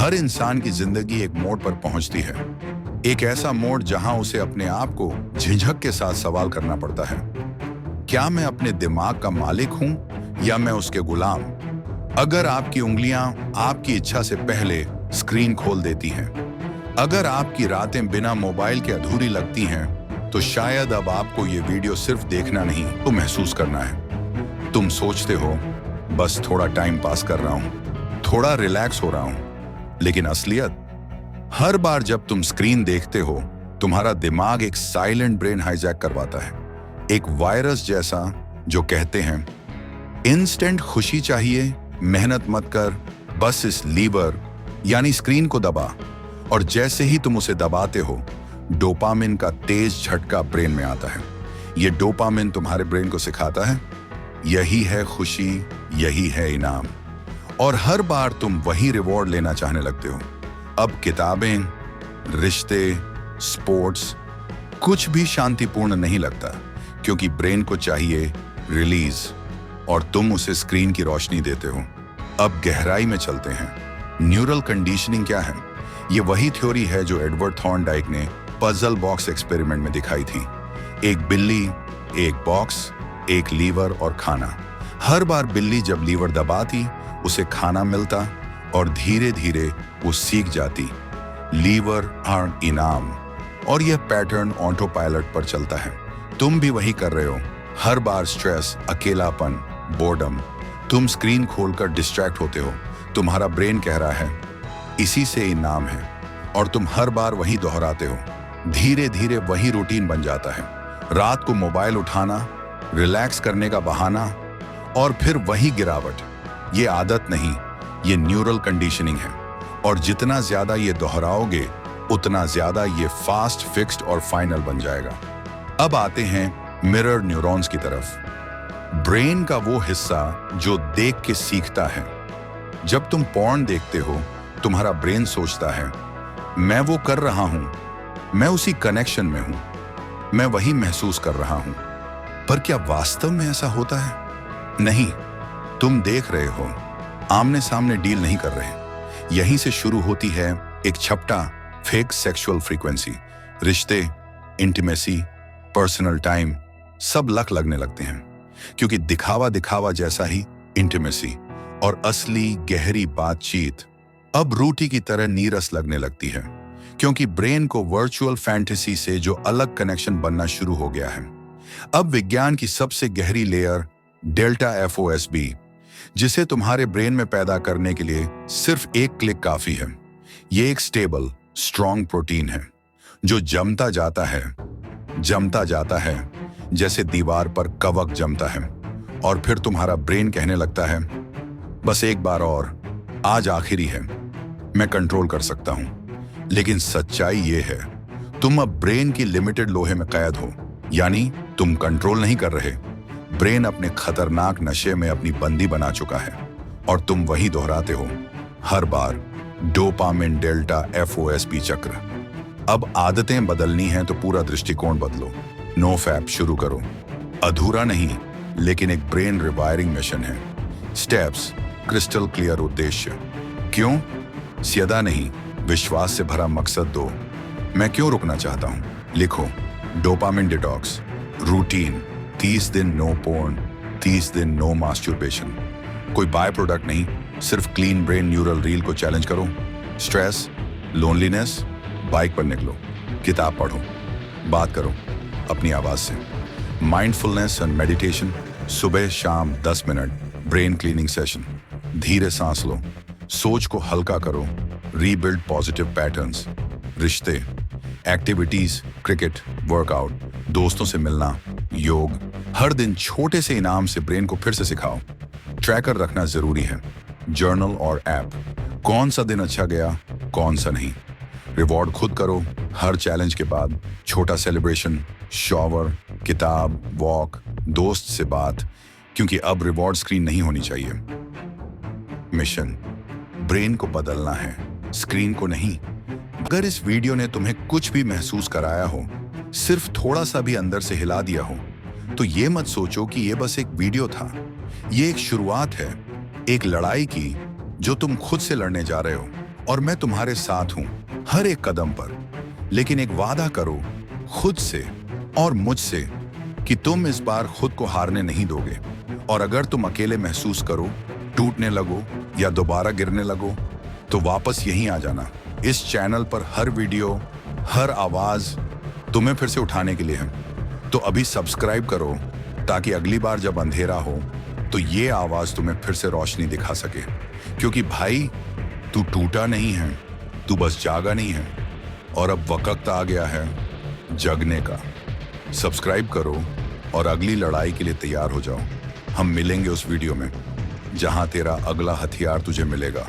हर इंसान की जिंदगी एक मोड़ पर पहुंचती है, एक ऐसा मोड़ जहां उसे अपने आप को झिझक के साथ सवाल करना पड़ता है, क्या मैं अपने दिमाग का मालिक हूं या मैं उसके गुलाम। अगर आपकी उंगलियां आपकी इच्छा से पहले स्क्रीन खोल देती हैं, अगर आपकी रातें बिना मोबाइल के अधूरी लगती हैं, तो शायद अब आपको ये वीडियो सिर्फ देखना नहीं तो महसूस करना है। तुम सोचते हो बस थोड़ा टाइम पास कर रहा हूं, थोड़ा रिलैक्स हो रहा हूं, लेकिन असलियत, हर बार जब तुम स्क्रीन देखते हो, तुम्हारा दिमाग एक साइलेंट ब्रेन हाईजैक करवाता है, एक वायरस जैसा जो कहते हैं इंस्टेंट खुशी चाहिए, मेहनत मत कर, बस इस लीवर यानी स्क्रीन को दबा। और जैसे ही तुम उसे दबाते हो, डोपामिन का तेज झटका ब्रेन में आता है। ये डोपामिन तुम्हारे ब्रेन को सिखाता है यही है खुशी, यही है इनाम। और हर बार तुम वही रिवॉर्ड लेना चाहने लगते हो। अब किताबें, रिश्ते, स्पोर्ट्स, कुछ भी शांतिपूर्ण नहीं लगता, क्योंकि ब्रेन को चाहिए रिलीज और तुम उसे स्क्रीन की रोशनी देते हो। अब गहराई में चलते हैं। न्यूरल कंडीशनिंग क्या है? ये वही थ्योरी है जो एडवर्ड थॉर्नडाइक ने पजल बॉक्स एक्सपेरिमेंट में दिखाई थी। एक बिल्ली, एक बॉक्स, एक लीवर और खाना। हर बार बिल्ली जब लीवर दबाती, उसे खाना मिलता और धीरे धीरे वो सीख जाती लीवर और इनाम। और यह पैटर्न ऑटो पायलट पर चलता है। तुम भी वही कर रहे हो। हर बार स्ट्रेस, अकेलापन, बोर्डम, तुम स्क्रीन खोलकर डिस्ट्रैक्ट होते हो। तुम्हारा ब्रेन कह रहा है इसी से इनाम है, और तुम हर बार वही दोहराते हो। धीरे धीरे वही रूटीन बन जाता है। रात को मोबाइल उठाना, रिलैक्स करने का बहाना, और फिर वही गिरावट। ये आदत नहीं, ये न्यूरल कंडीशनिंग है। और जितना ज्यादा ये दोहराओगे, उतना ज्यादा ये फास्ट, फिक्स्ड और फाइनल बन जाएगा। अब आते हैं मिरर न्यूरॉन्स की तरफ। ब्रेन का वो हिस्सा जो देख के सीखता है। जब तुम पॉर्न देखते हो, तुम्हारा ब्रेन सोचता है मैं वो कर रहा हूं, मैं उसी कनेक्शन में हूं, मैं वही महसूस कर रहा हूं। पर क्या वास्तव में ऐसा होता है? नहीं। तुम देख रहे हो, आमने सामने डील नहीं कर रहे। यहीं से शुरू होती है एक छपटा फेक सेक्सुअल फ्रीक्वेंसी। रिश्ते, इंटीमेसी, पर्सनल टाइम सब लक लगने लगते हैं, क्योंकि दिखावा दिखावा जैसा ही इंटीमेसी और असली गहरी बातचीत अब रोटी की तरह नीरस लगने लगती है, क्योंकि ब्रेन को वर्चुअल फैंटेसी से जो अलग कनेक्शन बनना शुरू हो गया है। अब विज्ञान की सबसे गहरी लेयर डेल्टा FOSB, जिसे तुम्हारे ब्रेन में पैदा करने के लिए सिर्फ एक क्लिक काफी है। ये एक स्टेबल, स्ट्रॉन्ग प्रोटीन है जो जमता जाता है जैसे दीवार पर कवक जमता है। और फिर तुम्हारा ब्रेन कहने लगता है बस एक बार और, आज आखिरी है, मैं कंट्रोल कर सकता हूं। लेकिन सच्चाई ये है, तुम अब ब्रेन की लिमिटेड लोहे में कैद हो। यानी तुम कंट्रोल नहीं कर रहे, ब्रेन अपने खतरनाक नशे में अपनी बंदी बना चुका है, और तुम वही दोहराते हो हर बार। डोपामिन डेल्टा FOSB चक्र। अब आदतें बदलनी हैं तो पूरा दृष्टिकोण बदलो। नो फैप शुरू करो। अधूरा नहीं, लेकिन एक ब्रेन रिवायरिंग मिशन है। स्टेप्स, क्रिस्टल क्लियर उद्देश्य। क्यों? स्यदा नहीं, विश्वास से भरा मकसद दो। मैं क्यों रुकना चाहता हूं? लिखो। Dopamine detox. रूटीन, 30 दिन नो पोर्न, 30 दिन नो मास्टरबेशन। कोई बाय प्रोडक्ट नहीं, सिर्फ क्लीन ब्रेन न्यूरल रील को चैलेंज करो। स्ट्रेस, लोनलीनेस, बाइक पर निकलो, किताब पढ़ो, बात करो अपनी आवाज से। माइंडफुलनेस एंड मेडिटेशन, सुबह शाम 10 मिनट ब्रेन क्लीनिंग सेशन। धीरे सांस लो, सोच को हल्का करो, रीबिल्ड पॉजिटिव पैटर्न्स। रिश्ते, एक्टिविटीज, क्रिकेट, वर्कआउट, दोस्तों से मिलना, योग। हर दिन छोटे से इनाम से ब्रेन को फिर से सिखाओ। ट्रैकर रखना जरूरी है, जर्नल और ऐप। कौन सा दिन अच्छा गया, कौन सा नहीं। रिवॉर्ड खुद करो। हर चैलेंज के बाद छोटा सेलिब्रेशन, शॉवर, किताब, वॉक, दोस्त से बात, क्योंकि अब रिवॉर्ड स्क्रीन नहीं होनी चाहिए। मिशन, ब्रेन को बदलना है, स्क्रीन को नहीं। अगर इस वीडियो ने तुम्हें कुछ भी महसूस कराया हो, सिर्फ थोड़ा सा भी अंदर से हिला दिया हो, तो ये मत सोचो कि ये बस एक वीडियो था। ये एक शुरुआत है, एक लड़ाई की जो तुम खुद से लड़ने जा रहे हो। और मैं तुम्हारे साथ हूं हर एक कदम पर। लेकिन एक वादा करो खुद से और मुझसे कि तुम इस बार खुद को हारने नहीं दोगे। और अगर तुम अकेले महसूस करो, टूटने लगो या दोबारा गिरने लगो, तो वापस यहीं आ जाना। इस चैनल पर हर वीडियो, हर आवाज तुम्हें फिर से उठाने के लिए है। तो अभी सब्सक्राइब करो ताकि अगली बार जब अंधेरा हो तो ये आवाज तुम्हें फिर से रोशनी दिखा सके। क्योंकि भाई, तू टूटा नहीं है, तू बस जागा नहीं है। और अब वक्त आ गया है जगने का। सब्सक्राइब करो और अगली लड़ाई के लिए तैयार हो जाओ। हम मिलेंगे उस वीडियो में जहां तेरा अगला हथियार तुझे मिलेगा।